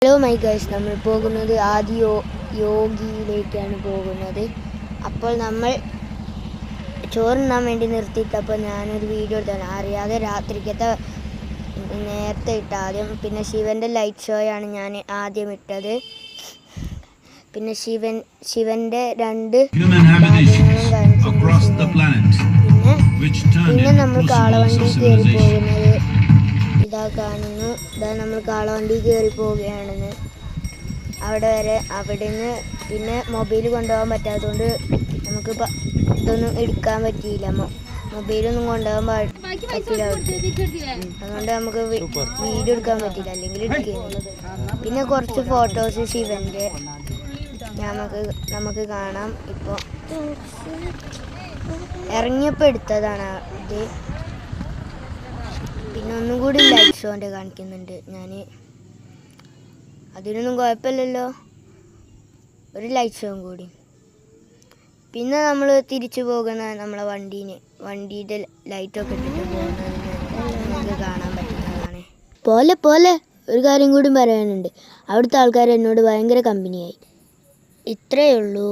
Hello my guys, നമ്മൾ പോകുന്നത് യോഗിയിലേക്കാണ് പോകുന്നത്. അപ്പോൾ നമ്മൾ ചോറുണ്ണാൻ വേണ്ടി നിർത്തിയിട്ടപ്പോൾ ഞാനൊരു വീഡിയോ എടുത്താണ്. അറിയാതെ രാത്രിക്കത്തെ നേരത്തെ ഇട്ട ആദ്യം. പിന്നെ ശിവൻ്റെ ലൈറ്റ് ഷോയാണ് ഞാൻ ആദ്യം ഇട്ടത്. പിന്നെ ശിവൻ്റെ രണ്ട് ഭാഗങ്ങളും കാണിച്ചിട്ടുണ്ട്. പിന്നെ നമ്മൾ കാളവണ്ടി കയറി പോകുന്നത് ഇതാ കാണുന്നു. ഇതാ നമ്മൾ കാളവണ്ടി കയറി പോവുകയാണെന്ന്. അവിടെ വരെ അവിടുന്ന് പിന്നെ മൊബൈൽ കൊണ്ടുപോകാൻ പറ്റാത്തതുകൊണ്ട് നമുക്ക് ഇതൊന്നും എടുക്കാൻ പറ്റിയില്ല. മൊബൈലൊന്നും കൊണ്ടുപോകാൻ പറ്റില്ല. അതുകൊണ്ട് നമുക്ക് വീഡിയോ എടുക്കാൻ പറ്റില്ല, അല്ലെങ്കിൽ എടുക്കുകയാണ്. പിന്നെ കുറച്ച് ഫോട്ടോസ് ശിവൻ്റെ നമുക്ക് കാണാം. ഇപ്പോൾ ഇറങ്ങിയപ്പോൾ എടുത്തതാണ് ഇത്. പിന്നെ ഒന്നും കൂടി ലൈറ്റ് ഷോൻ്റെ കാണിക്കുന്നുണ്ട് ഞാൻ. അതിനൊന്നും കുഴപ്പമില്ലല്ലോ, ഒരു ലൈറ്റ് ഷോയും കൂടി. പിന്നെ നമ്മൾ തിരിച്ചു പോകുന്ന നമ്മളെ വണ്ടിയുടെ ലൈറ്റൊക്കെ ഇട്ടിട്ട് പോകുന്നത് നമുക്ക് കാണാൻ പറ്റുന്നതാണ്. പോലെ ഒരു കാര്യം കൂടി പറയാനുണ്ട്. അവിടുത്തെ ആൾക്കാർ എന്നോട് ഭയങ്കര കമ്പനിയായി. ഇത്രയേ ഉള്ളൂ.